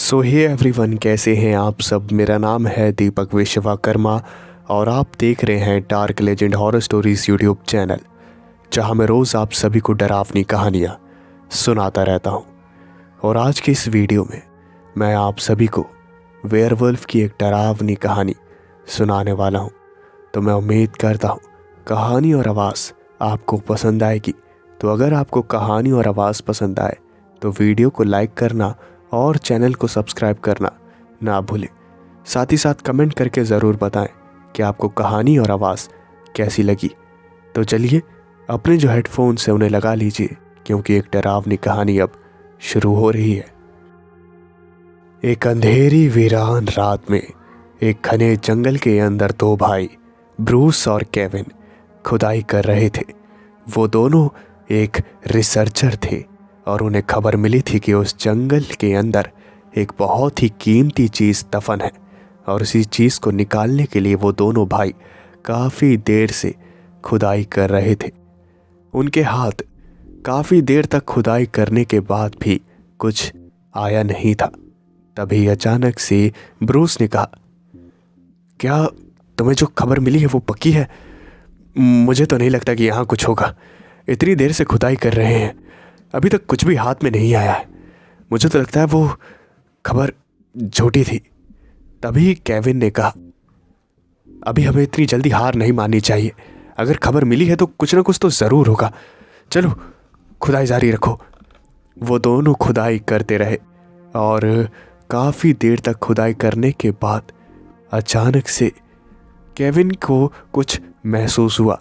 सो hey everyone, कैसे हैं आप सब। मेरा नाम है दीपक विश्वकर्मा और आप देख रहे हैं dark legend horror stories YouTube channel, जहां मैं रोज़ आप सभी को डरावनी कहानियां सुनाता रहता हूं। और आज की इस वीडियो में मैं आप सभी को वेयरवुल्फ की एक डरावनी कहानी सुनाने वाला हूं। तो मैं उम्मीद करता हूं कहानी और आवाज़ आपको पसंद आएगी। तो अगर आपको कहानी और आवाज़ पसंद आए तो वीडियो को लाइक करना और चैनल को सब्सक्राइब करना ना भूलें। साथ ही साथ कमेंट करके ज़रूर बताएं कि आपको कहानी और आवाज़ कैसी लगी। तो चलिए अपने जो हेडफोन्स हैं उन्हें लगा लीजिए, क्योंकि एक डरावनी कहानी अब शुरू हो रही है। एक अंधेरी वीरान रात में एक घने जंगल के अंदर दो भाई ब्रूस और केविन खुदाई कर रहे थे। वो दोनों एक रिसर्चर थे और उन्हें खबर मिली थी कि उस जंगल के अंदर एक बहुत ही कीमती चीज़ दफन है, और उसी चीज़ को निकालने के लिए वो दोनों भाई काफ़ी देर से खुदाई कर रहे थे। उनके हाथ काफ़ी देर तक खुदाई करने के बाद भी कुछ आया नहीं था। तभी अचानक से ब्रूस ने कहा, क्या तुम्हें जो खबर मिली है वो पक्की है? मुझे तो नहीं लगता कि यहाँ कुछ होगा। इतनी देर से खुदाई कर रहे हैं, अभी तक कुछ भी हाथ में नहीं आया है। मुझे तो लगता है वो खबर झूठी थी। तभी केविन ने कहा, अभी हमें इतनी जल्दी हार नहीं माननी चाहिए। अगर खबर मिली है तो कुछ ना कुछ तो ज़रूर होगा। चलो खुदाई जारी रखो। वो दोनों खुदाई करते रहे और काफ़ी देर तक खुदाई करने के बाद अचानक से केविन को कुछ महसूस हुआ।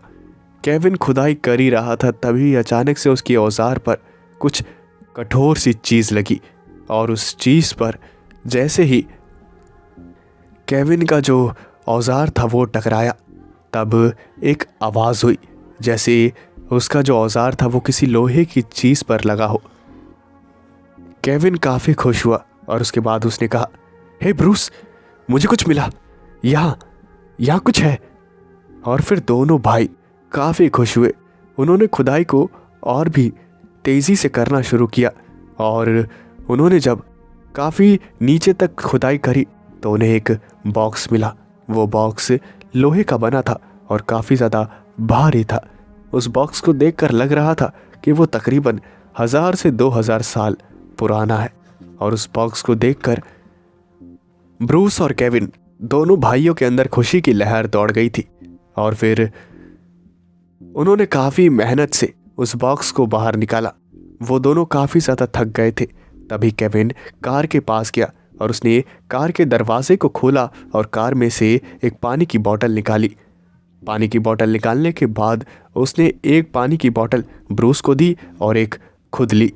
केविन खुदाई कर ही रहा था, तभी अचानक से उसकी औजार पर कुछ कठोर सी चीज़ लगी, और उस चीज़ पर जैसे ही केविन का जो औजार था वो टकराया, तब एक आवाज़ हुई जैसे उसका जो औजार था वो किसी लोहे की चीज़ पर लगा हो। केविन काफ़ी खुश हुआ और उसके बाद उसने कहा, हे ब्रूस, मुझे कुछ मिला, यहाँ कुछ है। और फिर दोनों भाई काफ़ी खुश हुए। उन्होंने खुदाई को और भी तेज़ी से करना शुरू किया, और उन्होंने जब काफ़ी नीचे तक खुदाई करी तो उन्हें एक बॉक्स मिला। वो बॉक्स लोहे का बना था और काफ़ी ज़्यादा भारी था। उस बॉक्स को देखकर लग रहा था कि वो तकरीबन 1000 से 2000 साल पुराना है। और उस बॉक्स को देखकर ब्रूस और केविन दोनों भाइयों के अंदर खुशी की लहर दौड़ गई थी, और फिर उन्होंने काफ़ी मेहनत से उस बॉक्स को बाहर निकाला। वो दोनों काफ़ी ज़्यादा थक गए थे। तभी केविन कार के पास गया और उसने कार के दरवाजे को खोला और कार में से एक पानी की बोतल निकाली। पानी की बोतल निकालने के बाद उसने एक पानी की बोतल ब्रूस को दी और एक खुद ली।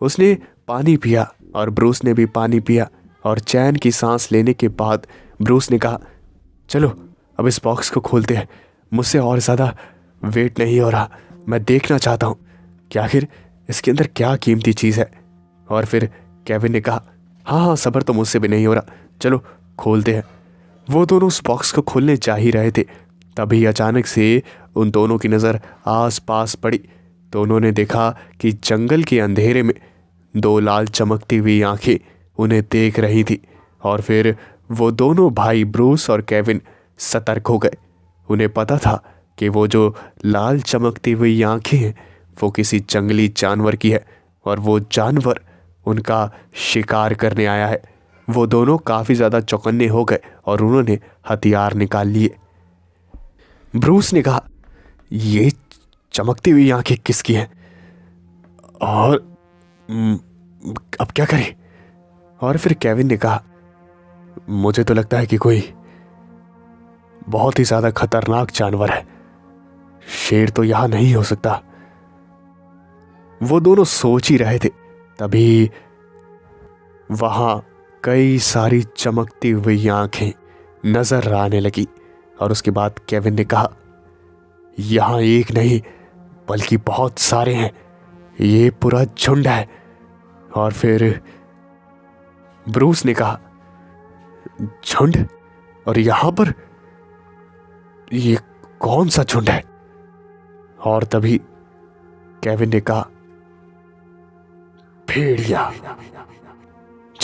उसने पानी पिया और ब्रूस ने भी पानी पिया, और चैन की सांस लेने के बाद ब्रूस ने कहा, चलो अब इस बॉक्स को खोलते हैं। मुझसे और ज़्यादा वेट नहीं हो रहा। मैं देखना चाहता हूँ कि आखिर इसके अंदर क्या कीमती चीज़ है। और फिर केविन ने कहा, हाँ, सब्र तो मुझसे भी नहीं हो रहा, चलो खोलते हैं। वो दोनों उस बॉक्स को खोलने जा ही रहे थे, तभी अचानक से उन दोनों की नज़र आस पास पड़ी तो उन्होंने देखा कि जंगल के अंधेरे में दो लाल चमकती हुई आंखें उन्हें देख रही थी। और फिर वो दोनों भाई ब्रूस और केविन सतर्क हो गए। उन्हें पता था कि वो जो लाल चमकती हुई आंखें हैं वो किसी जंगली जानवर की है, और वो जानवर उनका शिकार करने आया है। वो दोनों काफ़ी ज़्यादा चौकन्ने हो गए और उन्होंने हथियार निकाल लिए। ब्रूस ने कहा, ये चमकती हुई आंखें किसकी हैं और अब क्या करें? और फिर केविन ने कहा, मुझे तो लगता है कि कोई बहुत ही ज़्यादा खतरनाक जानवर है। शेर तो यहाँ नहीं हो सकता। वो दोनों सोच ही रहे थे, तभी वहां कई सारी चमकती हुई आंखें नजर आने लगी। और उसके बाद केविन ने कहा, यहाँ एक नहीं बल्कि बहुत सारे हैं, ये पूरा झुंड है। और फिर ब्रूस ने कहा, झुंड? और यहाँ पर ये कौन सा झुंड है? और तभी केविन ने कहा, भेड़िया।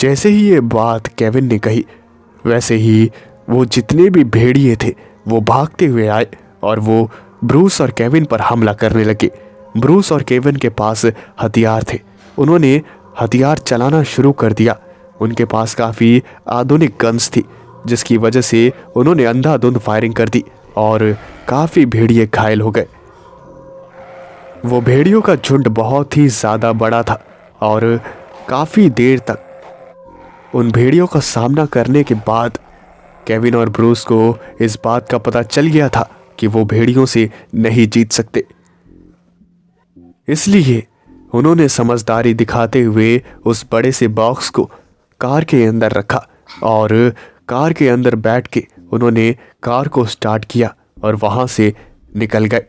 जैसे ही ये बात केविन ने कही, वैसे ही वो जितने भी भेड़िए थे वो भागते हुए आए और वो ब्रूस और केविन पर हमला करने लगे। ब्रूस और केविन के पास हथियार थे। उन्होंने हथियार चलाना शुरू कर दिया। उनके पास काफ़ी आधुनिक गन्स थी, जिसकी वजह से उन्होंने अंधाधुंध फायरिंग कर दी और काफ़ी भेड़िए घायल हो गए। वो भेड़ियों का झुंड बहुत ही ज़्यादा बड़ा था और काफ़ी देर तक उन भेड़ियों का सामना करने के बाद केविन और ब्रूस को इस बात का पता चल गया था कि वो भेड़ियों से नहीं जीत सकते। इसलिए उन्होंने समझदारी दिखाते हुए उस बड़े से बॉक्स को कार के अंदर रखा और कार के अंदर बैठ के उन्होंने कार को स्टार्ट किया और वहां से निकल गए।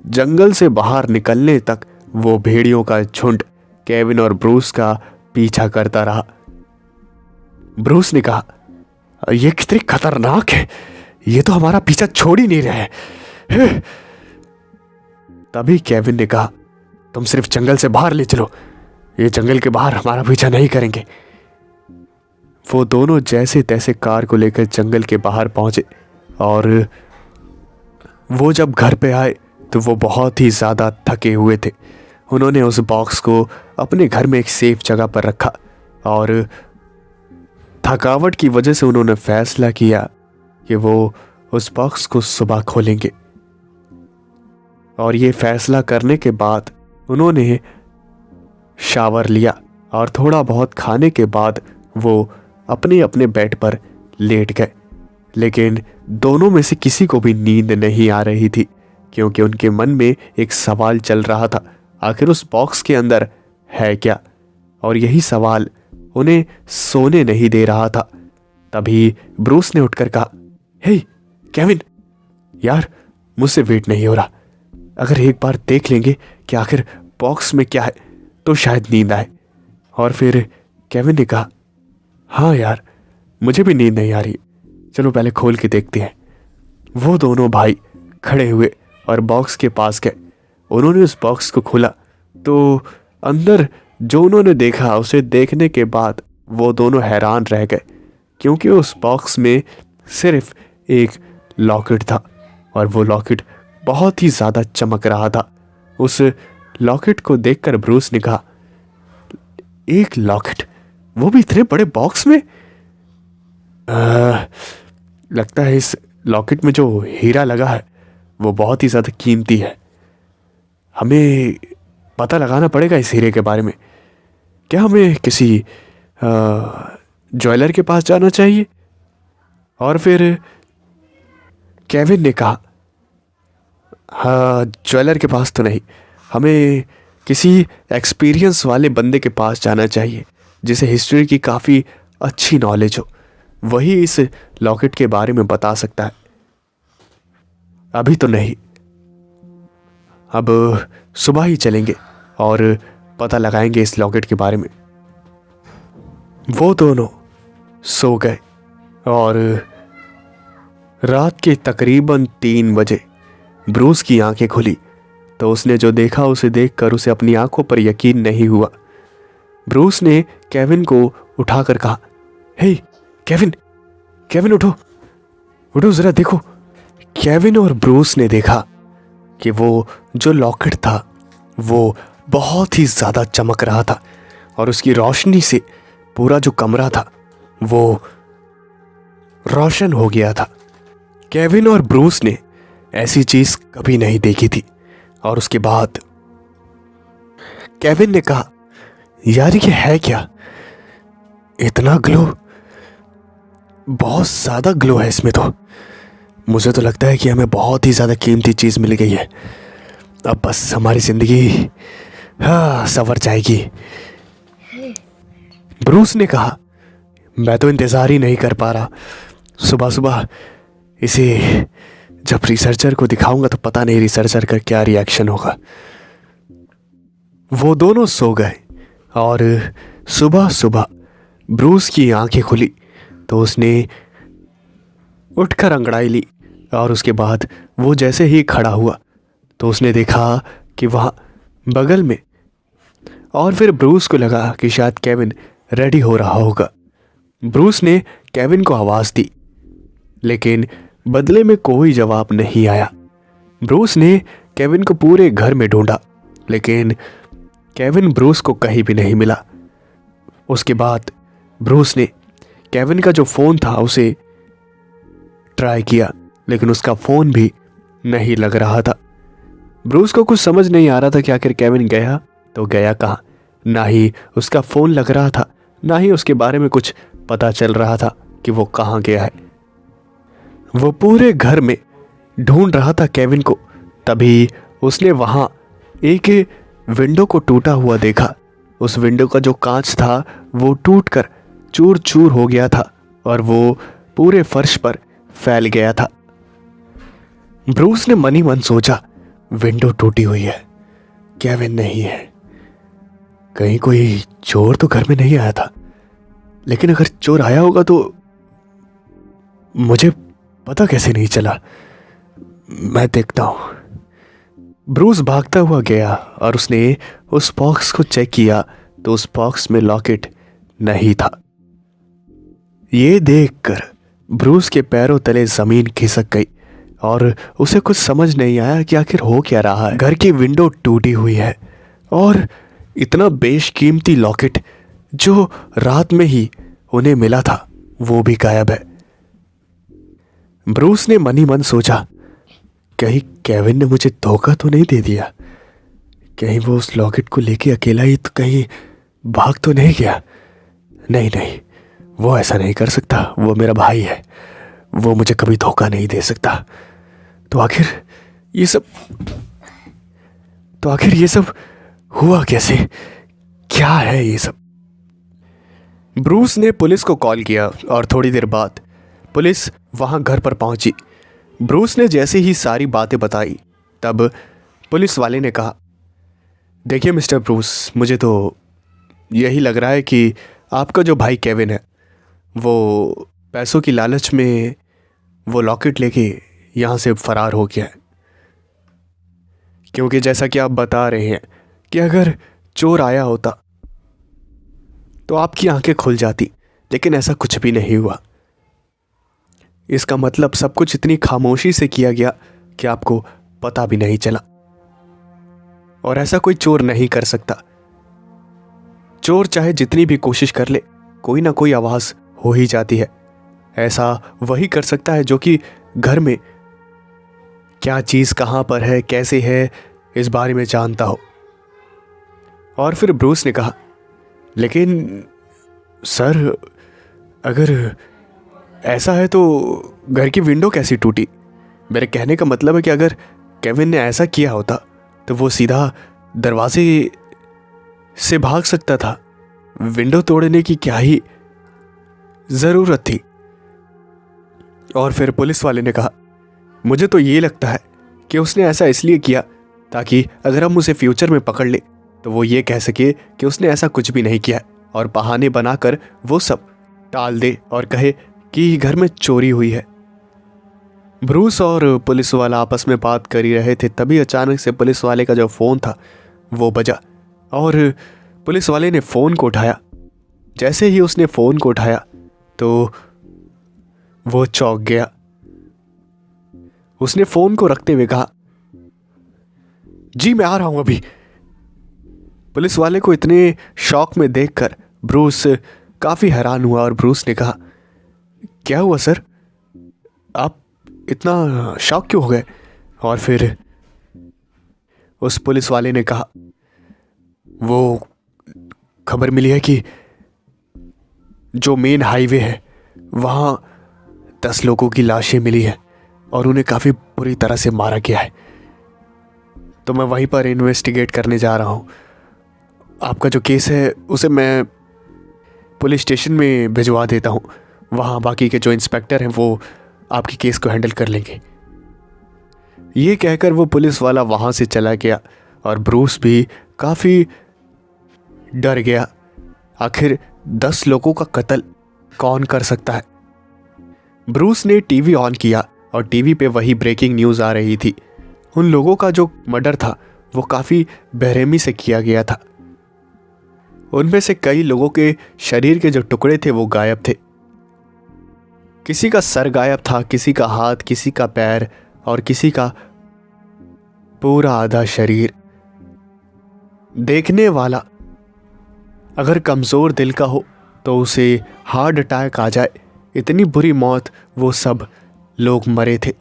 जंगल से बाहर निकलने तक वो भेड़ियों का झुंड केविन और ब्रूस का पीछा करता रहा। ब्रूस ने कहा, ये कितने खतरनाक है, ये तो हमारा पीछा छोड़ ही नहीं रहे। तभी केविन ने कहा, तुम सिर्फ जंगल से बाहर ले चलो, ये जंगल के बाहर हमारा पीछा नहीं करेंगे। वो दोनों जैसे तैसे कार को लेकर जंगल के बाहर पहुंचे और वो जब घर पे आए तो वो बहुत ही ज़्यादा थके हुए थे। उन्होंने उस बॉक्स को अपने घर में एक सेफ जगह पर रखा और थकावट की वजह से उन्होंने फैसला किया कि वो उस बॉक्स को सुबह खोलेंगे। और ये फैसला करने के बाद उन्होंने शावर लिया और थोड़ा बहुत खाने के बाद वो अपने अपने बेड पर लेट गए। लेकिन दोनों में से किसी को भी नींद नहीं आ रही थी, क्योंकि उनके मन में एक सवाल चल रहा था, आखिर उस बॉक्स के अंदर है क्या। और यही सवाल उन्हें सोने नहीं दे रहा था। तभी ब्रूस ने उठकर कहा, हे केविन, यार मुझसे वेट नहीं हो रहा, अगर एक बार देख लेंगे कि आखिर बॉक्स में क्या है तो शायद नींद आए। और फिर केविन ने कहा, हाँ यार मुझे भी नींद नहीं आ रही, चलो पहले खोल के देखते हैं। वो दोनों भाई खड़े हुए और बॉक्स के पास गए। उन्होंने उस बॉक्स को खोला तो अंदर जो उन्होंने देखा, उसे देखने के बाद वो दोनों हैरान रह गए, क्योंकि उस बॉक्स में सिर्फ एक लॉकेट था और वो लॉकेट बहुत ही ज़्यादा चमक रहा था। उस लॉकेट को देखकर ब्रूस ने कहा, एक लॉकेट, वो भी इतने बड़े बॉक्स में? लगता है इस लॉकेट में जो हीरा लगा है वो बहुत ही ज़्यादा कीमती है। हमें पता लगाना पड़ेगा इस हीरे के बारे में। क्या हमें किसी ज्वेलर के पास जाना चाहिए? और फिर केविन ने कहा, हाँ ज्वेलर के पास तो नहीं, हमें किसी एक्सपीरियंस वाले बंदे के पास जाना चाहिए जिसे हिस्ट्री की काफ़ी अच्छी नॉलेज हो, वही इस लॉकेट के बारे में बता सकता है। अभी तो नहीं, अब सुबह ही चलेंगे और पता लगाएंगे इस लॉकेट के बारे में। वो दोनों सो गए और रात के तकरीबन 3 बजे ब्रूस की आंखें खुली तो उसने जो देखा उसे देखकर उसे अपनी आंखों पर यकीन नहीं हुआ। ब्रूस ने केविन को उठाकर कहा, हे केविन, केविन उठो, उठो जरा देखो। केविन और ब्रूस ने देखा कि वो जो लॉकेट था वो बहुत ही ज़्यादा चमक रहा था और उसकी रोशनी से पूरा जो कमरा था वो रोशन हो गया था। केविन और ब्रूस ने ऐसी चीज़ कभी नहीं देखी थी। और उसके बाद केविन ने कहा, यार ये है क्या, इतना ग्लो, बहुत ज़्यादा ग्लो है इसमें तो। मुझे तो लगता है कि हमें बहुत ही ज़्यादा कीमती चीज़ मिल गई है। अब बस हमारी ज़िंदगी संवर जाएगी। ब्रूस ने कहा, मैं तो इंतज़ार ही नहीं कर पा रहा। सुबह सुबह इसे जब रिसर्चर को दिखाऊंगा तो पता नहीं रिसर्चर का क्या रिएक्शन होगा। वो दोनों सो गए और सुबह सुबह ब्रूस की आंखें खुली तो उसने उठकर अंगड़ाई ली और उसके बाद वो जैसे ही खड़ा हुआ तो उसने देखा कि वहाँ बगल में, और फिर ब्रूस को लगा कि शायद केविन रेडी हो रहा होगा। ब्रूस ने केविन को आवाज़ दी, लेकिन बदले में कोई जवाब नहीं आया। ब्रूस ने केविन को पूरे घर में ढूंढा, लेकिन केविन ब्रूस को कहीं भी नहीं मिला। उसके बाद ब्रूस ने केविन का जो फ़ोन था उसे ट्राई किया, लेकिन उसका फ़ोन भी नहीं लग रहा था। ब्रूस को कुछ समझ नहीं आ रहा था कि आखिर केविन गया तो गया कहाँ। ना ही उसका फ़ोन लग रहा था, ना ही उसके बारे में कुछ पता चल रहा था कि वो कहाँ गया है। वो पूरे घर में ढूंढ रहा था केविन को। तभी उसने वहाँ एक विंडो को टूटा हुआ देखा। उस विंडो का जो कांच था वो टूटकर चूर चूर हो गया था और वो पूरे फर्श पर फैल गया था। ब्रूस ने मन ही मन सोचा, विंडो टूटी हुई है, केविन नहीं है, कहीं कोई चोर तो घर में नहीं आया था। लेकिन अगर चोर आया होगा तो मुझे पता कैसे नहीं चला, मैं देखता हूं। ब्रूस भागता हुआ गया और उसने उस बॉक्स को चेक किया तो उस बॉक्स में लॉकेट नहीं था। ये देखकर ब्रूस के पैरों तले जमीन खिसक गई और उसे कुछ समझ नहीं आया कि आखिर हो क्या रहा है। घर की विंडो टूटी हुई है और इतना बेशकीमती लॉकेट जो रात में ही उन्हें मिला था वो भी गायब है। ब्रूस ने मन ही मन सोचा, कहीं केविन ने मुझे धोखा तो नहीं दे दिया, कहीं वो उस लॉकेट को लेके अकेला ही तो कहीं भाग तो नहीं गया। नहीं नहीं, वो ऐसा नहीं कर सकता, वो मेरा भाई है, वो मुझे कभी धोखा नहीं दे सकता। तो आखिर ये सब हुआ कैसे, क्या है ये सब? ब्रूस ने पुलिस को कॉल किया और थोड़ी देर बाद पुलिस वहां घर पर पहुंची। ब्रूस ने जैसे ही सारी बातें बताई तब पुलिस वाले ने कहा, देखिए मिस्टर ब्रूस, मुझे तो यही लग रहा है कि आपका जो भाई केविन है वो पैसों की लालच में वो लॉकेट लेके यहाँ से फरार हो गया है। क्योंकि जैसा कि आप बता रहे हैं कि अगर चोर आया होता तो आपकी आंखें खुल जाती, लेकिन ऐसा कुछ भी नहीं हुआ। इसका मतलब सब कुछ इतनी खामोशी से किया गया कि आपको पता भी नहीं चला। और ऐसा कोई चोर नहीं कर सकता। चोर चाहे जितनी भी कोशिश कर ले, कोई ना कोई आवाज हो ही जाती है। ऐसा वही कर सकता है जो कि घर में क्या चीज कहां पर है, कैसे है, इस बारे में जानता हो। और फिर ब्रूस ने कहा, लेकिन सर, अगर ऐसा है तो घर की विंडो कैसी टूटी? मेरे कहने का मतलब है कि अगर केविन ने ऐसा किया होता तो वो सीधा दरवाजे से भाग सकता था। विंडो तोड़ने की क्या ही जरूरत थी? और फिर पुलिस वाले ने कहा, मुझे तो ये लगता है कि उसने ऐसा इसलिए किया ताकि अगर हम उसे फ्यूचर में पकड़ ले तो वो ये कह सके कि उसने ऐसा कुछ भी नहीं किया और बहाने बनाकर वो सब टाल दे और कहे कि घर में चोरी हुई है। ब्रूस और पुलिस वाला आपस में बात कर ही रहे थे, तभी अचानक से पुलिस वाले का जो फ़ोन था वो बजा और पुलिस वाले ने फ़ोन को उठाया। जैसे ही उसने फ़ोन को उठाया तो वो चौंक गया। उसने फ़ोन को रखते हुए कहा, जी मैं आ रहा हूं अभी। पुलिस वाले को इतने शॉक में देखकर ब्रूस काफ़ी हैरान हुआ और ब्रूस ने कहा, क्या हुआ सर, आप इतना शॉक क्यों हो गए? और फिर उस पुलिस वाले ने कहा, वो खबर मिली है कि जो मेन हाईवे है वहाँ 10 लोगों की लाशें मिली हैं और उन्हें काफ़ी बुरी तरह से मारा गया है। तो मैं वहीं पर इन्वेस्टिगेट करने जा रहा हूँ। आपका जो केस है उसे मैं पुलिस स्टेशन में भिजवा देता हूँ, वहाँ बाकी के जो इंस्पेक्टर हैं वो आपके केस को हैंडल कर लेंगे। ये कहकर वो पुलिस वाला वहाँ से चला गया और ब्रूस भी काफ़ी डर गया। आखिर 10 लोगों का कत्ल कौन कर सकता है? ब्रूस ने टीवी ऑन किया और टीवी पे वही ब्रेकिंग न्यूज़ आ रही थी। उन लोगों का जो मर्डर था वो काफ़ी बेरहमी से किया गया था। उनमें से कई लोगों के शरीर के जो टुकड़े थे वो गायब थे। किसी का सर गायब था, किसी का हाथ, किसी का पैर और किसी का पूरा आधा शरीर। देखने वाला अगर कमज़ोर दिल का हो तो उसे हार्ट अटैक आ जाए, इतनी बुरी मौत वो सब लोग मरे थे।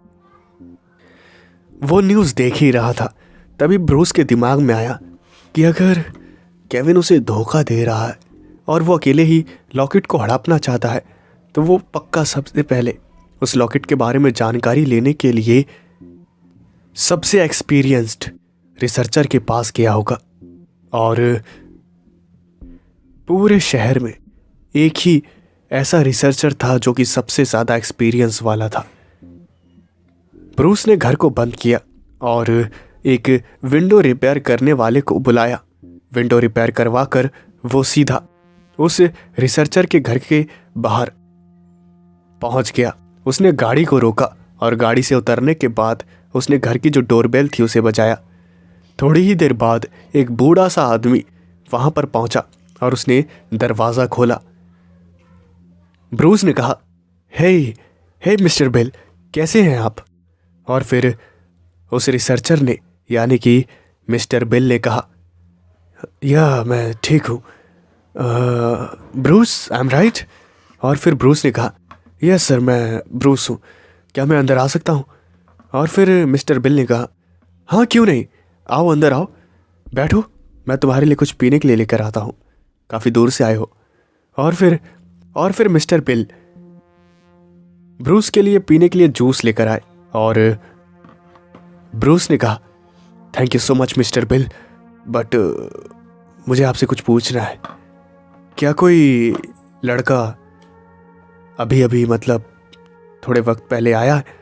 वो न्यूज़ देख ही रहा था, तभी ब्रूस के दिमाग में आया कि अगर केविन उसे धोखा दे रहा है और वो अकेले ही लॉकेट को हड़पना चाहता है तो वो पक्का सबसे पहले उस लॉकेट के बारे में जानकारी लेने के लिए सबसे एक्सपीरियंस्ड रिसर्चर के पास गया होगा। और पूरे शहर में एक ही ऐसा रिसर्चर था जो कि सबसे ज़्यादा एक्सपीरियंस वाला था। ब्रूस ने घर को बंद किया और एक विंडो रिपेयर करने वाले को बुलाया। विंडो रिपेयर करवा कर वो सीधा उस रिसर्चर के घर के बाहर पहुंच गया। उसने गाड़ी को रोका और गाड़ी से उतरने के बाद उसने घर की जो डोरबेल थी उसे बजाया। थोड़ी ही देर बाद एक बूढ़ा सा आदमी वहां पर पहुंचा और उसने दरवाज़ा खोला। ब्रूस ने कहा, हे मिस्टर बेल, कैसे हैं आप? और फिर उस रिसर्चर ने यानी कि मिस्टर बेल ने कहा, या मैं ठीक हूँ ब्रूस, आई एम राइट? और फिर ब्रूस ने कहा, यस सर, मैं ब्रूस हूँ, क्या मैं अंदर आ सकता हूँ? और फिर मिस्टर बिल ने कहा, हाँ क्यों नहीं, आओ अंदर आओ, बैठो, मैं तुम्हारे लिए कुछ पीने के लिए लेकर आता हूँ, काफ़ी दूर से आए हो। और फिर मिस्टर बिल ब्रूस के लिए पीने के लिए जूस लेकर आए और ब्रूस ने कहा, thank you so much mister bill, but मुझे आपसे कुछ पूछना है। क्या कोई लड़का अभी मतलब थोड़े वक्त पहले आया है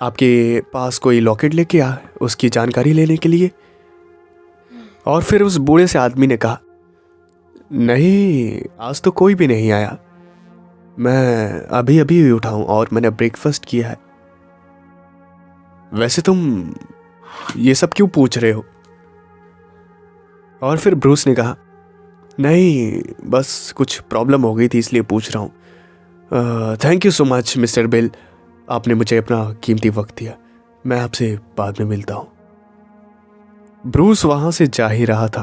आपके पास, कोई लॉकेट लेके आया उसकी जानकारी लेने के लिए? और फिर उस बूढ़े से आदमी ने कहा, नहीं, आज तो कोई भी नहीं आया, मैं अभी उठा हूं और मैंने ब्रेकफास्ट किया है। वैसे तुम ये सब क्यों पूछ रहे हो? और फिर ब्रूस ने कहा, नहीं, बस कुछ प्रॉब्लम हो गई थी इसलिए पूछ रहा हूँ। Thank you so much mister bill, आपने मुझे अपना कीमती वक्त दिया, मैं आपसे बाद में मिलता हूँ। ब्रूस वहाँ से जा ही रहा था,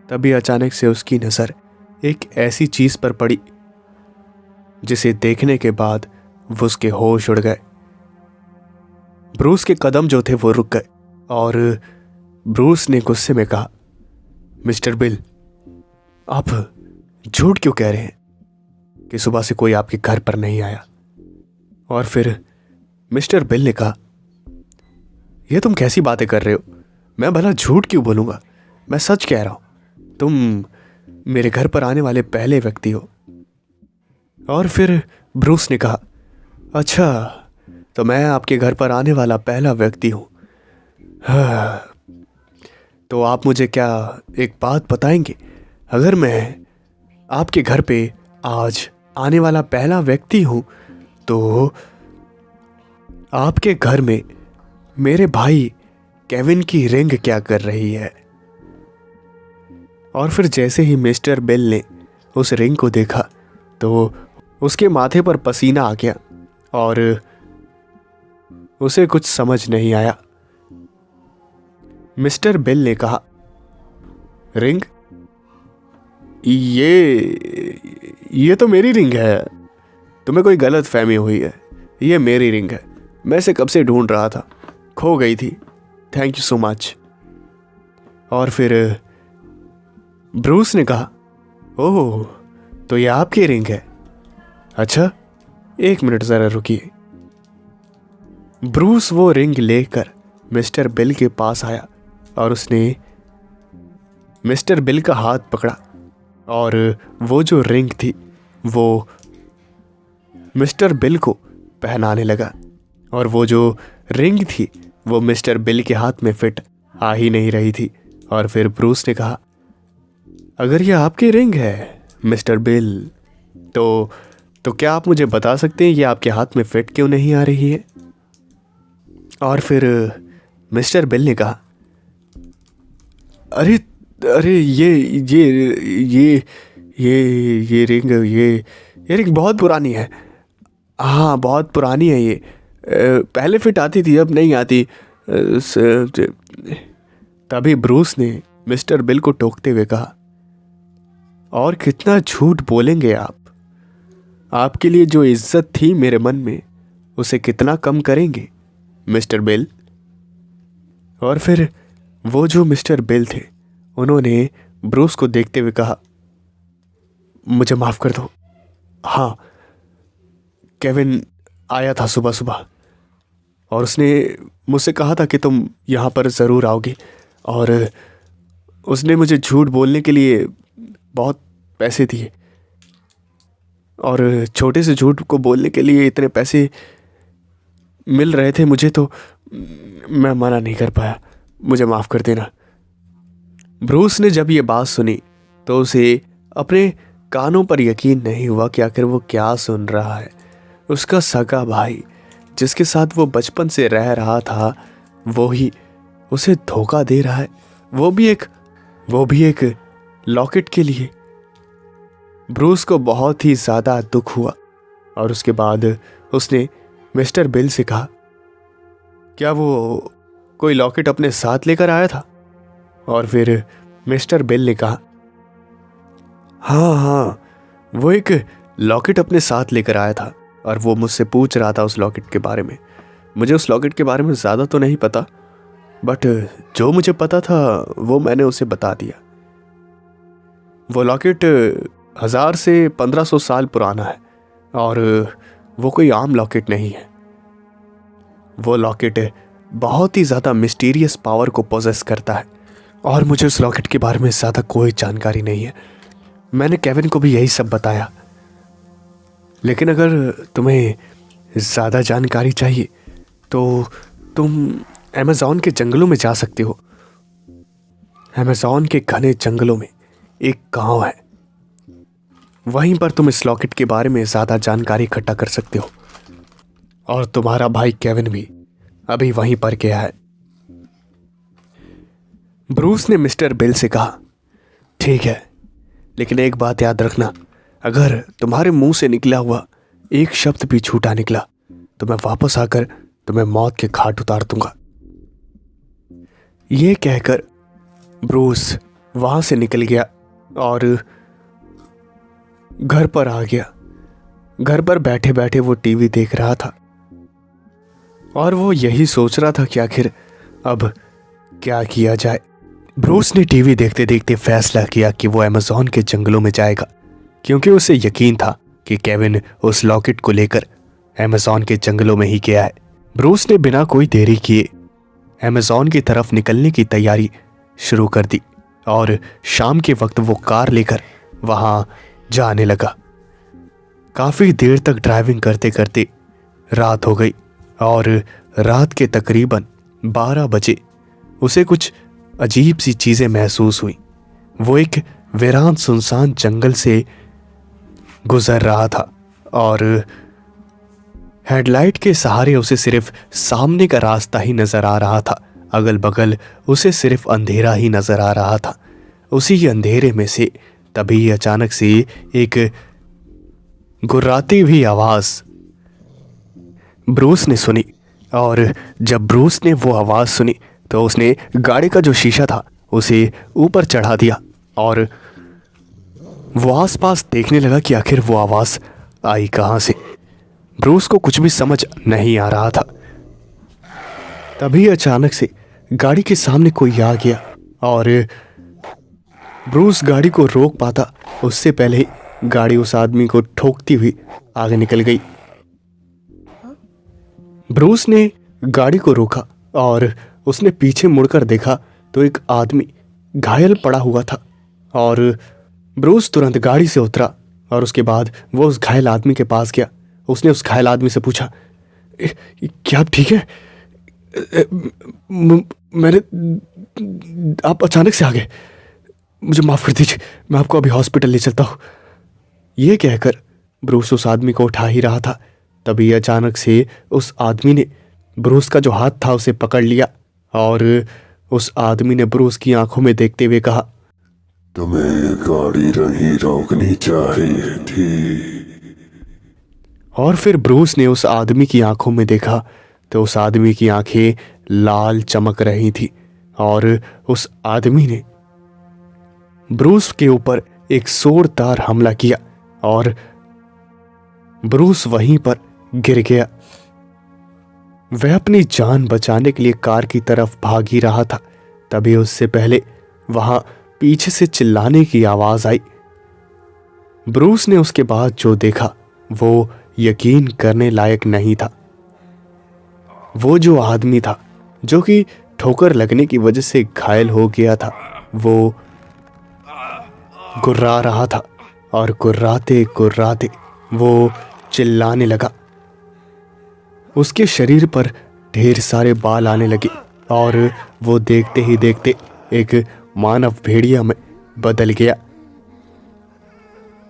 तभी अचानक से उसकी नज़र एक ऐसी चीज़ पर पड़ी जिसे देखने के बाद वो उसके होश उड़ गए। ब्रूस के कदम जो थे वो रुक गए और ब्रूस ने गुस्से में कहा, मिस्टर बिल, आप झूठ क्यों कह रहे हैं कि सुबह से कोई आपके घर पर नहीं आया? और फिर मिस्टर बिल ने कहा, यह तुम कैसी बातें कर रहे हो, मैं भला झूठ क्यों बोलूँगा, मैं सच कह रहा हूँ, तुम मेरे घर पर आने वाले पहले व्यक्ति हो। और फिर ब्रूस ने कहा, अच्छा, तो मैं आपके घर पर आने वाला पहला व्यक्ति हूँ। हाँ, तो आप मुझे क्या एक बात बताएंगे, अगर मैं आपके घर पे आज आने वाला पहला व्यक्ति हूँ तो आपके घर में मेरे भाई केविन की रिंग क्या कर रही है? और फिर जैसे ही मिस्टर बिल ने उस रिंग को देखा तो उसके माथे पर पसीना आ गया और उसे कुछ समझ नहीं आया। मिस्टर बिल ने कहा, रिंग? ये तो मेरी रिंग है, तुम्हें कोई गलत फहमी हुई है, ये मेरी रिंग है, मैं इसे कब से ढूंढ रहा था, खो गई थी, थैंक यू सो मच। और फिर ब्रूस ने कहा, ओह, तो ये आपकी रिंग है? अच्छा, एक मिनट ज़रा रुकिए। ब्रूस वो रिंग लेकर मिस्टर बिल के पास आया और उसने मिस्टर बिल का हाथ पकड़ा और वो जो रिंग थी वो मिस्टर बिल को पहनाने लगा और वो जो रिंग थी वो मिस्टर बिल के हाथ में फिट आ ही नहीं रही थी। और फिर ब्रूस ने कहा, अगर ये आपकी रिंग है मिस्टर बिल तो क्या आप मुझे बता सकते हैं ये आपके हाथ में फिट क्यों नहीं आ रही है? और फिर मिस्टर बिल ने कहा, अरे अरे ये ये रिंग बहुत पुरानी है। हाँ बहुत पुरानी है ये। पहले फिट आती थी, अब नहीं आती। तभी ब्रूस ने मिस्टर बिल को टोकते हुए कहा, और कितना झूठ बोलेंगे आप? आपके लिए जो इज्जत थी मेरे मन में, उसे कितना कम करेंगे मिस्टर बिल? और फिर वो जो मिस्टर बिल थे, उन्होंने ब्रूस को देखते हुए कहा, मुझे माफ़ कर दो। हाँ, केविन आया था सुबह सुबह और उसने मुझसे कहा था कि तुम यहाँ पर ज़रूर आओगे, और उसने मुझे झूठ बोलने के लिए बहुत पैसे दिए, और छोटे से झूठ को बोलने के लिए इतने पैसे मिल रहे थे मुझे, तो मैं मना नहीं कर पाया। मुझे माफ़ कर देना। ब्रूस ने जब ये बात सुनी तो उसे अपने कानों पर यकीन नहीं हुआ कि आखिर वो क्या सुन रहा है। उसका सगा भाई, जिसके साथ वो बचपन से रह रहा था, वो ही उसे धोखा दे रहा है, वो भी एक लॉकेट के लिए। ब्रूस को बहुत ही ज़्यादा दुख हुआ और उसके बाद उसने मिस्टर बिल से कहा, क्या वो कोई लॉकेट अपने साथ लेकर आया था? और फिर मिस्टर बिल ने कहा, हाँ, वो एक लॉकेट अपने साथ लेकर आया था और वो मुझसे पूछ रहा था उस लॉकेट के बारे में। मुझे उस लॉकेट के बारे में ज़्यादा तो नहीं पता, बट जो मुझे पता था वो मैंने उसे बता दिया। वो लॉकेट 1000 से 1500 साल पुराना है और वो कोई आम लॉकेट नहीं है। वो लॉकेट बहुत ही ज़्यादा मिस्टीरियस पावर को पोजेस करता है और मुझे उस लॉकेट के बारे में ज़्यादा कोई जानकारी नहीं है। मैंने केविन को भी यही सब बताया, लेकिन अगर तुम्हें ज़्यादा जानकारी चाहिए तो तुम अमेज़न के जंगलों में जा सकते हो। अमेज़न के घने जंगलों में एक गांव है, वहीं पर तुम इस लॉकेट के बारे में ज़्यादा जानकारी इकट्ठा कर सकते हो। और तुम्हारा भाई केविन भी अभी वहीं पर गया है। ब्रूस ने मिस्टर बिल से कहा, ठीक है, लेकिन एक बात याद रखना, अगर तुम्हारे मुंह से निकला हुआ एक शब्द भी झूठा निकला तो मैं वापस आकर तुम्हें मौत के घाट उतार दूंगा। ये कहकर ब्रूस वहां से निकल गया और घर पर आ गया। घर पर बैठे बैठे वो टीवी देख रहा था और वो यही सोच रहा था कि आखिर अब क्या किया जाए। ब्रूस ने टीवी देखते देखते फैसला किया कि वो अमेज़न के जंगलों में जाएगा, क्योंकि उसे यकीन था कि केविन उस लॉकेट को लेकर अमेज़न के जंगलों में ही गया है। ब्रूस ने बिना कोई देरी किए अमेज़न की तरफ निकलने की तैयारी शुरू कर दी और शाम के वक्त वो कार लेकर वहां जाने लगा। काफ़ी देर तक ड्राइविंग करते करते रात हो गई और रात के तकरीबन 12 बजे उसे कुछ अजीब सी चीज़ें महसूस हुई। वो एक वीरान सुनसान जंगल से गुजर रहा था और हेडलाइट के सहारे उसे सिर्फ सामने का रास्ता ही नजर आ रहा था। अगल बगल उसे सिर्फ अंधेरा ही नजर आ रहा था। उसी अंधेरे में से तभी अचानक से एक गुर्राती हुई आवाज ब्रूस ने सुनी, और जब ब्रूस ने वो आवाज सुनी तो उसने गाड़ी का जो शीशा था उसे ऊपर चढ़ा दिया और वो आसपास देखने लगा कि आखिर वो आवाज आई कहां से। ब्रूस को कुछ भी समझ नहीं आ रहा था। तभी अचानक से गाड़ी के सामने कोई आ गया और ब्रूस गाड़ी को रोक पाता उससे पहले ही गाड़ी उस आदमी को ठोकती हुई आगे निकल गई। ब्रूस ने गाड़ी को रोका और उसने पीछे मुड़कर देखा तो एक आदमी घायल पड़ा हुआ था और ब्रूस तुरंत गाड़ी से उतरा और उसके बाद वो उस घायल आदमी के पास गया। उसने उस घायल आदमी से पूछा, क्या आप ठीक है? मैंने आप अचानक से आ गए, मुझे माफ़ कर दीजिए, मैं आपको अभी हॉस्पिटल ले चलता हूँ। ये कहकर ब्रूस उस आदमी को उठा ही रहा था, तभी अचानक से उस आदमी ने ब्रूस का जो हाथ था उसे पकड़ लिया और उस आदमी ने ब्रूस की आंखों में देखते हुए कहा, तुम्हें गाड़ी नहीं रोकनी चाहिए थी। और फिर ब्रूस ने उस आदमी की आंखों में देखा तो उस आदमी की आंखें लाल चमक रही थी और उस आदमी ने ब्रूस के ऊपर एक जोरदार हमला किया और ब्रूस वहीं पर गिर गया। वह अपनी जान बचाने के लिए कार की तरफ भाग ही रहा था, तभी उससे पहले वहां पीछे से चिल्लाने की आवाज आई। ब्रूस ने उसके बाद जो देखा वो यकीन करने लायक नहीं था। वो जो आदमी था जो कि ठोकर लगने की वजह से घायल हो गया था, वो गुर्रा रहा था और गुर्राते गुर्राते वो चिल्लाने लगा। उसके शरीर पर ढेर सारे बाल आने लगे और वो देखते ही देखते एक मानव भेड़िया में बदल गया।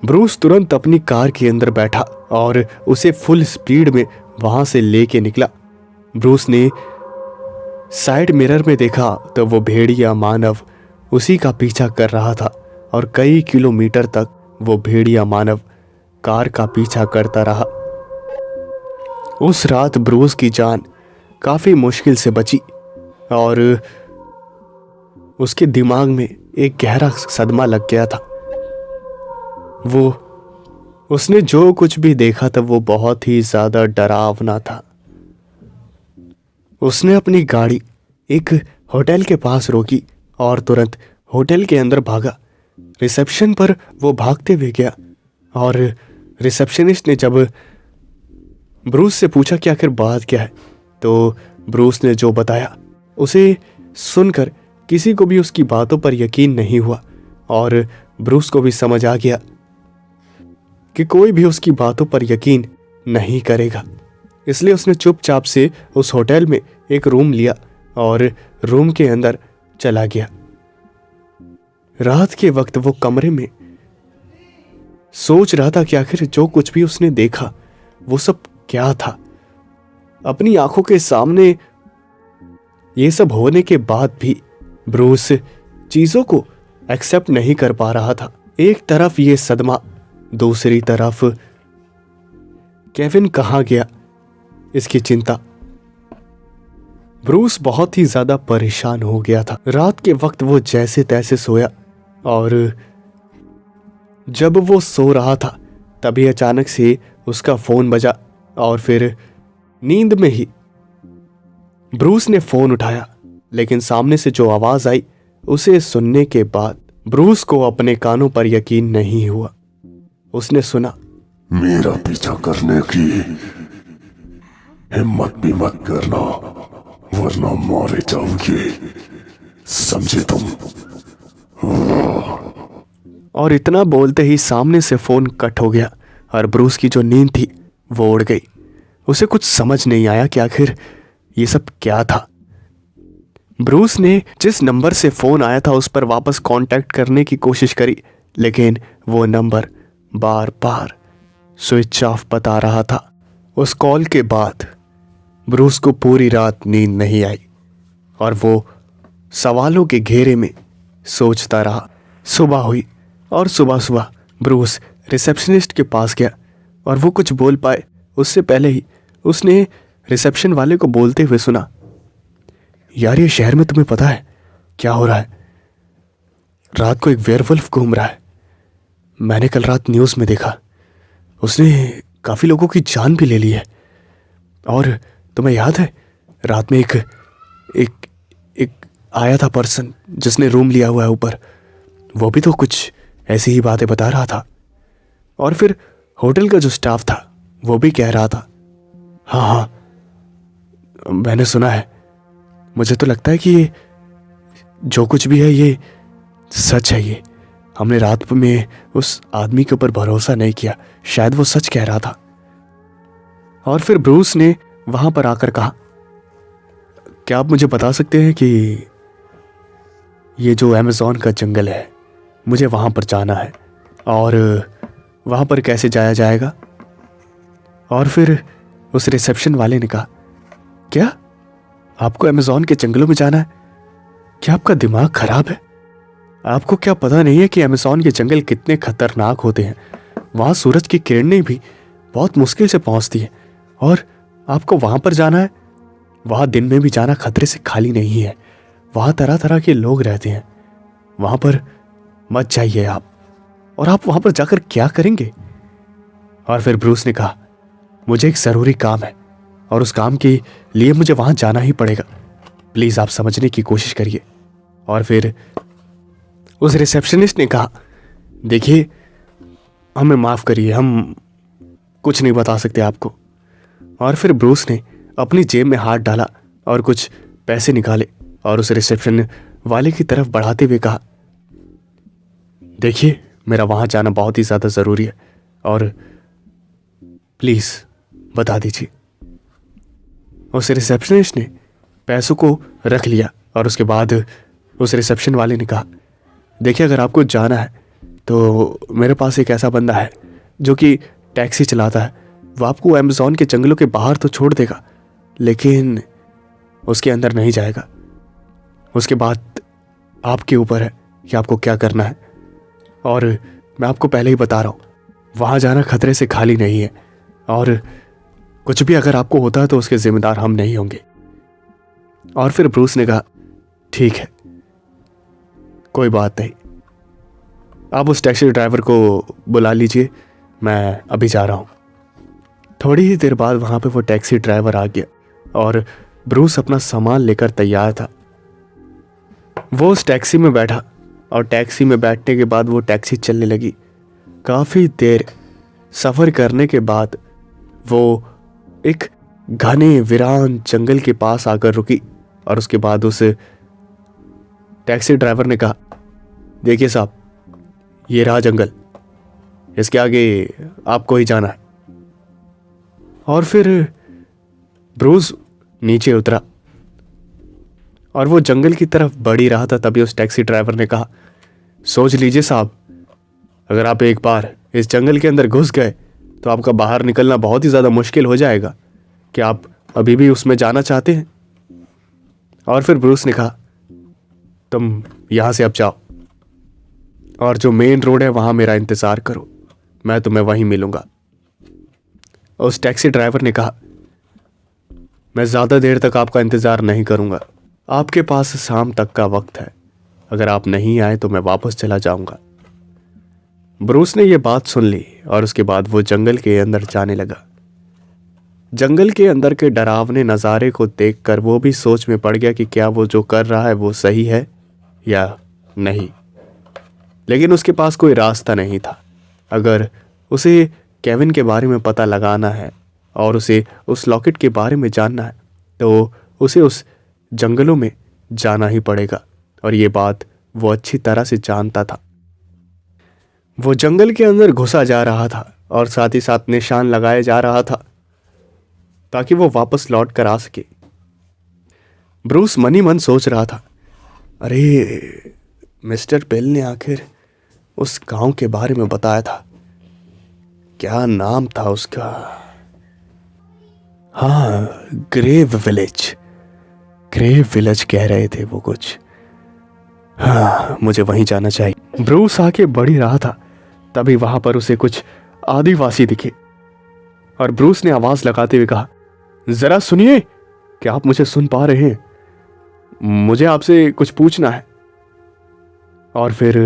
ब्रूस तुरंत अपनी कार के अंदर बैठा और उसे फुल स्पीड में वहां से लेके निकला। ब्रूस ने साइड मिरर में देखा तो वो भेड़िया मानव उसी का पीछा कर रहा था और कई किलोमीटर तक वो भेड़िया मानव कार का पीछा करता रहा। उस रात ब्रूस की जान काफी मुश्किल से बची और उसके दिमाग में एक गहरा सदमा लग गया था। उसने जो कुछ भी देखा था वो बहुत ही ज्यादा डरावना था। उसने अपनी गाड़ी एक होटल के पास रोकी और तुरंत होटल के अंदर भागा। रिसेप्शन पर वो भागते हुए गया और रिसेप्शनिस्ट ने जब ब्रूस से पूछा कि आखिर बात क्या है, तो ब्रूस ने जो बताया उसे सुनकर किसी को भी उसकी बातों पर यकीन नहीं हुआ और ब्रूस को भी समझ आ गया कि कोई भी उसकी बातों पर यकीन नहीं करेगा। इसलिए उसने चुपचाप से उस होटल में एक रूम लिया और रूम के अंदर चला गया। रात के वक्त वो कमरे में सोच रहा था कि आखिर जो कुछ भी उसने देखा वो सब क्या था। अपनी आंखों के सामने ये सब होने के बाद भी ब्रूस चीजों को एक्सेप्ट नहीं कर पा रहा था। एक तरफ ये सदमा, दूसरी तरफ केविन कहाँ गया इसकी चिंता। ब्रूस बहुत ही ज्यादा परेशान हो गया था। रात के वक्त वो जैसे तैसे सोया और जब वो सो रहा था तभी अचानक से उसका फोन बजा और फिर नींद में ही ब्रूस ने फोन उठाया, लेकिन सामने से जो आवाज आई उसे सुनने के बाद ब्रूस को अपने कानों पर यकीन नहीं हुआ। उसने सुना, मेरा पीछा करने की हिम्मत भी मत करना वरना मारे जाओगे, समझे तुम। और इतना बोलते ही सामने से फोन कट हो गया और ब्रूस की जो नींद थी वो उड़ गई। उसे कुछ समझ नहीं आया कि आखिर ये सब क्या था। ब्रूस ने जिस नंबर से फोन आया था उस पर वापस कांटेक्ट करने की कोशिश करी, लेकिन वो नंबर बार बार स्विच ऑफ बता रहा था। उस कॉल के बाद ब्रूस को पूरी रात नींद नहीं आई और वो सवालों के घेरे में सोचता रहा। सुबह हुई और सुबह सुबह ब्रूस रिसेप्शनिस्ट के पास गया और वो कुछ बोल पाए उससे पहले ही उसने रिसेप्शन वाले को बोलते हुए सुना, यार ये शहर में तुम्हें पता है क्या हो रहा है? रात को एक वेयरवुल्फ घूम रहा है। मैंने कल रात न्यूज़ में देखा, उसने काफ़ी लोगों की जान भी ले ली है। और तुम्हें याद है रात में एक एक एक आया था पर्सन जिसने रूम लिया हुआ है ऊपर, वो भी तो कुछ ऐसी ही बातें बता रहा था। और फिर होटल का जो स्टाफ था वो भी कह रहा था, हाँ मैंने सुना है। मुझे तो लगता है कि ये जो कुछ भी है ये सच है। ये हमने रात में उस आदमी के ऊपर भरोसा नहीं किया, शायद वो सच कह रहा था। और फिर ब्रूस ने वहां पर आकर कहा, क्या आप मुझे बता सकते हैं कि ये जो अमेज़न का जंगल है मुझे वहां पर जाना है और वहां पर कैसे जाया जाएगा? और फिर उस रिसेप्शन वाले ने कहा, क्या आपको अमेज़न के जंगलों में जाना है? क्या आपका दिमाग खराब है? आपको क्या पता नहीं है कि अमेज़न के जंगल कितने खतरनाक होते हैं। वहाँ सूरज की किरणें भी बहुत मुश्किल से पहुँचती है और आपको वहाँ पर जाना है। वहाँ दिन में भी जाना खतरे से खाली नहीं है। वहाँ तरह तरह के लोग रहते हैं। वहाँ पर मत जाइए आप। और आप वहाँ पर जाकर क्या करेंगे? और फिर ब्रूस ने कहा, मुझे एक ज़रूरी काम है और उस काम के लिए मुझे वहाँ जाना ही पड़ेगा। प्लीज़ आप समझने की कोशिश करिए। और फिर उस रिसेप्शनिस्ट ने कहा, देखिए हमें माफ़ करिए, हम कुछ नहीं बता सकते आपको। और फिर ब्रूस ने अपनी जेब में हाथ डाला और कुछ पैसे निकाले और उस रिसेप्शन वाले की तरफ बढ़ाते हुए कहा, देखिए मेरा वहाँ जाना बहुत ही ज़्यादा ज़रूरी है और प्लीज़ बता दीजिए। उस रिसेप्शनिस्ट ने पैसों को रख लिया और उसके बाद उस रिसेप्शन वाले ने कहा, देखिए अगर आपको जाना है तो मेरे पास एक ऐसा बंदा है जो कि टैक्सी चलाता है। वो आपको अमेज़न के जंगलों के बाहर तो छोड़ देगा लेकिन उसके अंदर नहीं जाएगा। उसके बाद आपके ऊपर है कि आपको क्या करना है। और मैं आपको पहले ही बता रहा हूँ, वहाँ जाना खतरे से खाली नहीं है और कुछ भी अगर आपको होता है तो उसके जिम्मेदार हम नहीं होंगे। और फिर ब्रूस ने कहा, ठीक है कोई बात नहीं, आप उस टैक्सी ड्राइवर को बुला लीजिए, मैं अभी जा रहा हूँ। थोड़ी ही देर बाद वहाँ पे वो टैक्सी ड्राइवर आ गया और ब्रूस अपना सामान लेकर तैयार था। वो उस टैक्सी में बैठा और टैक्सी में बैठने के बाद वो टैक्सी चलने लगी। काफ़ी देर सफ़र करने के बाद वो एक घने वीरान जंगल के पास आकर रुकी और उसके बाद उस टैक्सी ड्राइवर ने कहा, देखिए साहब ये रहा जंगल, इसके आगे आपको ही जाना है। और फिर ब्रूस नीचे उतरा और वो जंगल की तरफ बढ़ ही रहा था। तभी उस टैक्सी ड्राइवर ने कहा, सोच लीजिए साहब, अगर आप एक बार इस जंगल के अंदर घुस गए तो आपका बाहर निकलना बहुत ही ज़्यादा मुश्किल हो जाएगा। क्या आप अभी भी उसमें जाना चाहते हैं? और फिर ब्रूस ने कहा, तुम यहाँ से अब जाओ और जो मेन रोड है वहाँ मेरा इंतज़ार करो, मैं तुम्हें वहीं मिलूँगा। उस टैक्सी ड्राइवर ने कहा, मैं ज़्यादा देर तक आपका इंतज़ार नहीं करूँगा, आपके पास शाम तक का वक्त है, अगर आप नहीं आए तो मैं वापस चला जाऊँगा। ब्रूस ने यह बात सुन ली और उसके बाद वो जंगल के अंदर जाने लगा। जंगल के अंदर के डरावने नज़ारे को देखकर वो भी सोच में पड़ गया कि क्या वो जो कर रहा है वो सही है या नहीं। लेकिन उसके पास कोई रास्ता नहीं था। अगर उसे केविन के बारे में पता लगाना है और उसे उस लॉकेट के बारे में जानना है तो उसे उस जंगलों में जाना ही पड़ेगा। और ये बात वो अच्छी तरह से जानता था। वो जंगल के अंदर घुसा जा रहा था और साथ ही साथ निशान लगाया जा रहा था ताकि वो वापस लौट कर आ सके। ब्रूस मनी मन सोच रहा था, अरे मिस्टर बेल ने आखिर उस गांव के बारे में बताया था, क्या नाम था उसका? हाँ, ग्रेव विलेज। ग्रेव विलेज कह रहे थे वो कुछ। हाँ, मुझे वहीं जाना चाहिए। ब्रूस आके बढ़ ही रहा था, तभी वहां पर उसे कुछ आदिवासी दिखे और ब्रूस ने आवाज लगाते हुए कहा, जरा सुनिए, क्या आप मुझे सुन पा रहे हैं? मुझे आपसे कुछ पूछना है। और फिर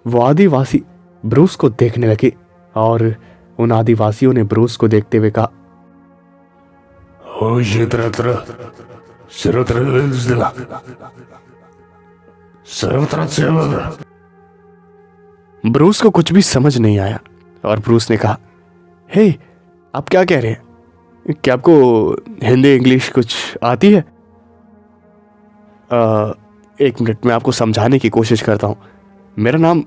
वो आदिवासी ब्रूस को देखने लगे और उन आदिवासियों ने ब्रूस को देखते हुए कहा, ब्रूस को कुछ भी समझ नहीं आया और ब्रूस ने कहा, हे आप क्या कह रहे हैं? क्या आपको हिंदी इंग्लिश कुछ आती है? एक मिनट, मैं आपको समझाने की कोशिश करता हूँ। मेरा नाम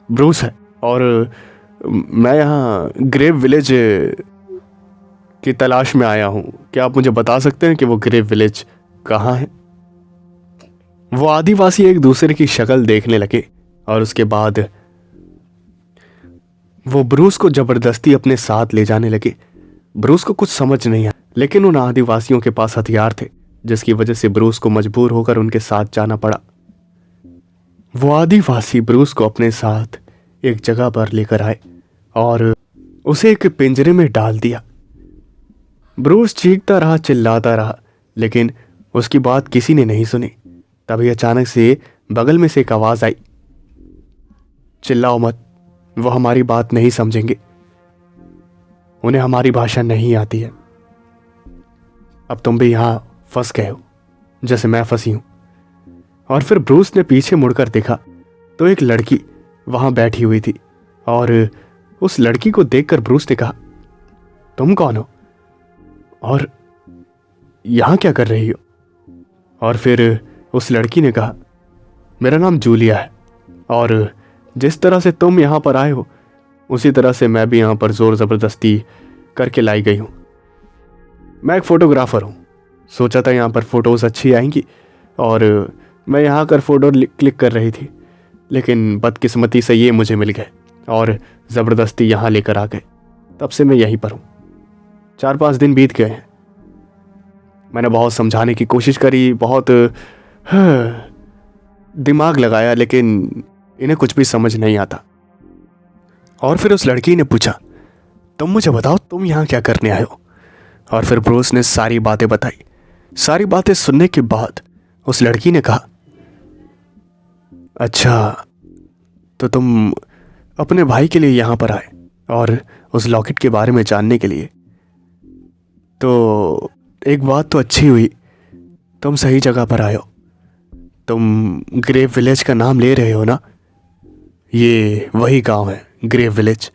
ब्रूस है और मैं यहाँ ग्रेव विलेज की तलाश में आया हूँ। क्या आप मुझे बता सकते हैं कि वो ग्रेव विलेज कहाँ है? वो आदिवासी एक दूसरे की शक्ल देखने लगे और उसके बाद वो ब्रूस को जबरदस्ती अपने साथ ले जाने लगे। ब्रूस को कुछ समझ नहीं आया, लेकिन उन आदिवासियों के पास हथियार थे जिसकी वजह से ब्रूस को मजबूर होकर उनके साथ जाना पड़ा। वो आदिवासी ब्रूस को अपने साथ एक जगह पर लेकर आए और उसे एक पिंजरे में डाल दिया। ब्रूस चीखता रहा, चिल्लाता रहा, लेकिन उसकी बात किसी ने नहीं सुनी। तभी अचानक से बगल में से एक आवाज आई, चिल्लाओ मत, वो हमारी बात नहीं समझेंगे, उन्हें हमारी भाषा नहीं आती है। अब तुम भी यहां फंस गए हो जैसे मैं फंसी हूं। और फिर ब्रूस ने पीछे मुड़कर देखा तो एक लड़की वहां बैठी हुई थी और उस लड़की को देखकर ब्रूस ने कहा, तुम कौन हो और यहां क्या कर रही हो? और फिर उस लड़की ने कहा, मेरा नाम जूलिया है और जिस तरह से तुम यहां पर आए हो उसी तरह से मैं भी यहां पर जोर जबरदस्ती करके लाई गई हूं। मैं एक फोटोग्राफर हूं, सोचा था यहां पर फोटोज अच्छी आएंगी और मैं यहां आकर फोटो क्लिक कर रही थी, लेकिन बदकिस्मती से ये मुझे मिल गए और ज़बरदस्ती यहां लेकर आ गए। तब से मैं यहीं पर हूं। 4-5 दिन बीत गए हैं। मैंने बहुत समझाने की कोशिश करी, बहुत दिमाग लगाया, लेकिन इन्हें कुछ भी समझ नहीं आता। और फिर उस लड़की ने पूछा, तुम मुझे बताओ तुम यहां क्या करने आए हो? और फिर ब्रूस ने सारी बातें बताई। सारी बातें सुनने के बाद उस लड़की ने कहा, अच्छा तो तुम अपने भाई के लिए यहां पर आए और उस लॉकेट के बारे में जानने के लिए। तो एक बात तो अच्छी हुई, तुम सही जगह पर आए हो। तुम ग्रेव विलेज का नाम ले रहे हो ना? ये वही गांव है, ग्रेव विलेज।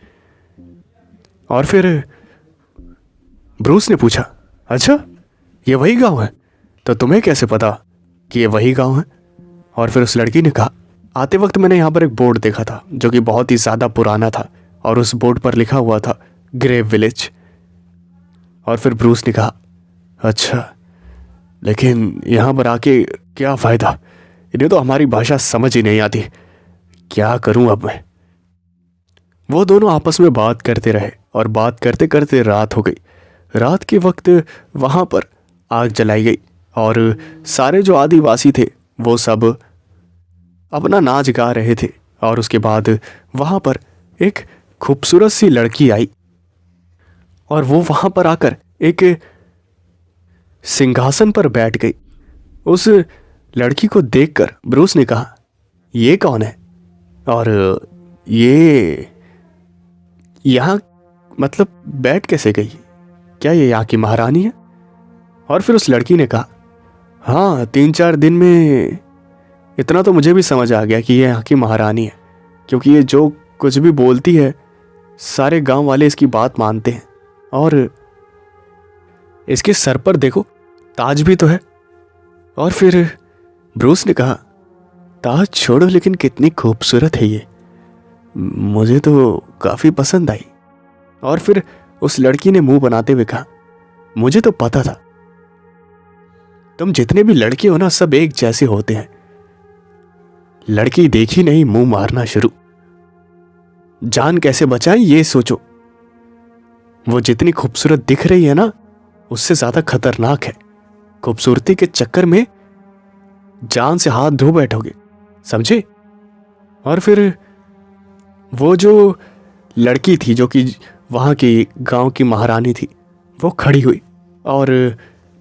और फिर ब्रूस ने पूछा, अच्छा ये वही गांव है? तो तुम्हें कैसे पता कि ये वही गांव है? और फिर उस लड़की ने कहा, आते वक्त मैंने यहाँ पर एक बोर्ड देखा था जो कि बहुत ही ज़्यादा पुराना था और उस बोर्ड पर लिखा हुआ था ग्रेव विलेज। और फिर ब्रूस ने कहा, अच्छा लेकिन यहाँ पर आके क्या फ़ायदा? इन्हें तो हमारी भाषा समझ ही नहीं आती, क्या करूँ अब मैं? वो दोनों आपस में बात करते रहे और बात करते करते रात हो गई। रात के वक्त वहाँ पर आग जलाई गई और सारे जो आदिवासी थे वो सब अपना नाच गा रहे थे। और उसके बाद वहाँ पर एक खूबसूरत सी लड़की आई और वो वहाँ पर आकर एक सिंहासन पर बैठ गई। उस लड़की को देखकर ब्रूस ने कहा, ये कौन है और ये यहाँ मतलब बैठ कैसे गई? क्या ये यहाँ की महारानी है? और फिर उस लड़की ने कहा, हाँ 3-4 दिन में इतना तो मुझे भी समझ आ गया कि ये यहाँ की महारानी है, क्योंकि ये जो कुछ भी बोलती है सारे गांव वाले इसकी बात मानते हैं। और इसके सर पर देखो ताज भी तो है। और फिर ब्रूस ने कहा, ताज छोड़ो, लेकिन कितनी खूबसूरत है ये, मुझे तो काफ़ी पसंद आई। और फिर उस लड़की ने मुंह बनाते हुए कहा, मुझे तो पता था तुम जितने भी लड़के हो ना सब एक जैसे होते हैं। लड़की देखी नहीं मुंह मारना शुरू। जान कैसे बचाएं ये सोचो। वो जितनी खूबसूरत दिख रही है ना उससे ज्यादा खतरनाक है। खूबसूरती के चक्कर में जान से हाथ धो बैठोगे, समझे? और फिर वो जो लड़की थी जो कि वहां की गांव की महारानी थी, वो खड़ी हुई और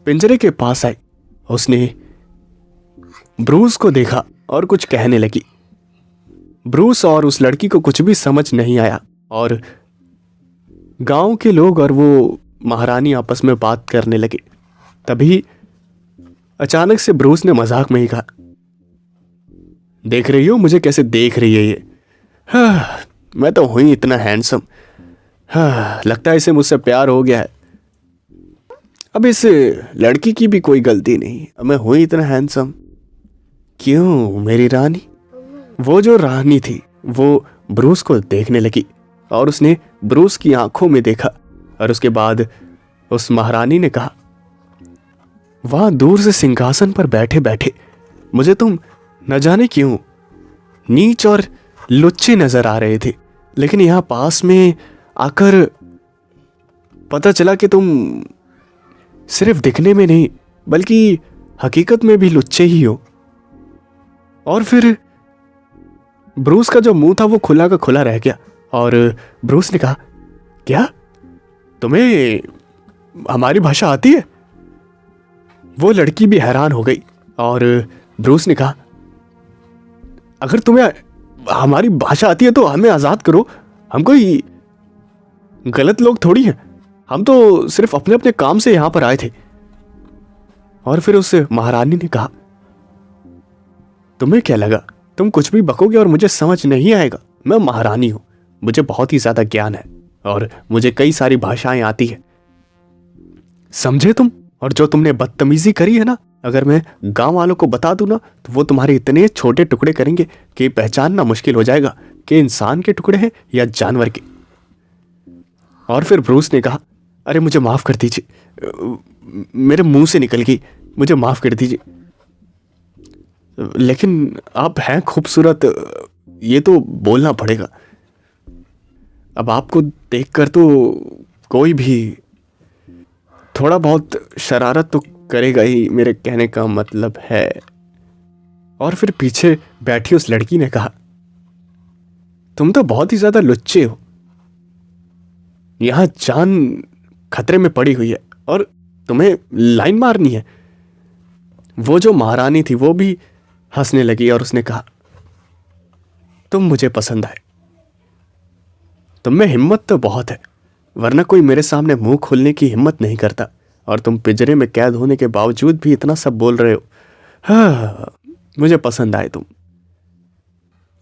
पिंजरे के पास आई। उसने ब्रूस को देखा और कुछ कहने लगी। ब्रूस और उस लड़की को कुछ भी समझ नहीं आया और गांव के लोग और वो महारानी आपस में बात करने लगे। तभी अचानक से ब्रूस ने मजाक में ही कहा, देख रही हो मुझे कैसे देख रही है ये? हाँ, मैं तो हुई इतना हैंडसम। हाँ, लगता है इसे मुझसे प्यार हो गया है। अब इस लड़की की भी कोई गलती नहीं, मैं हुई इतना हैंडसम। क्यों मेरी रानी? वो जो रानी थी वो ब्रूस को देखने लगी और उसने ब्रूस की आंखों में देखा। और उसके बाद उस महारानी ने कहा, वहां दूर से सिंहासन पर बैठे बैठे मुझे तुम न जाने क्यों नीच और लुच्चे नजर आ रहे थे, लेकिन यहां पास में आकर पता चला कि तुम सिर्फ दिखने में नहीं बल्कि हकीकत में भी लुच्चे ही हो। और फिर ब्रूस का जो मुंह था वो खुला का खुला रह गया और ब्रूस ने कहा, क्या तुम्हें हमारी भाषा आती है? वो लड़की भी हैरान हो गई और ब्रूस ने कहा, अगर तुम्हें हमारी भाषा आती है तो हमें आज़ाद करो, हम कोई गलत लोग थोड़ी हैं, हम तो सिर्फ अपने अपने काम से यहां पर आए थे। और फिर उस महारानी ने कहा, तुम्हें क्या लगा तुम कुछ भी बकोगे और मुझे समझ नहीं आएगा? मैं महारानी हूं, मुझे बहुत ही ज्यादा ज्ञान है और मुझे कई सारी भाषाएं आती है, समझे तुम? और जो तुमने बदतमीजी करी है ना, अगर मैं गांव वालों को बता दूं ना तो वो तुम्हारे इतने छोटे टुकड़े करेंगे कि पहचानना मुश्किल हो जाएगा कि इंसान के टुकड़े हैं या जानवर के। और फिर ब्रूस ने कहा, अरे मुझे माफ कर दीजिए, मेरे मुंह से निकल गई, मुझे माफ कर दीजिए, लेकिन आप हैं खूबसूरत, ये तो बोलना पड़ेगा। अब आपको देखकर तो कोई भी थोड़ा बहुत शरारत तो करेगा ही, मेरे कहने का मतलब है। और फिर पीछे बैठी उस लड़की ने कहा, तुम तो बहुत ही ज्यादा लुच्चे हो, यहां जान खतरे में पड़ी हुई है और तुम्हें लाइन मारनी है। वो जो महारानी थी वो भी हंसने लगी और उसने कहा, तुम मुझे पसंद आए, तुम में हिम्मत तो बहुत है, वरना कोई मेरे सामने मुंह खोलने की हिम्मत नहीं करता, और तुम पिंजरे में कैद होने के बावजूद भी इतना सब बोल रहे हो। हाँ, मुझे पसंद आए तुम।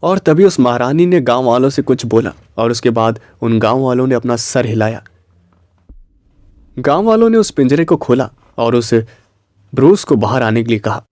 और तभी उस महारानी ने गांव वालों से कुछ बोला और उसके बाद उन गांव वालों ने अपना सर हिलाया। गांव वालों ने उस पिंजरे को खोला और उस ब्रूस को बाहर आने के लिए कहा।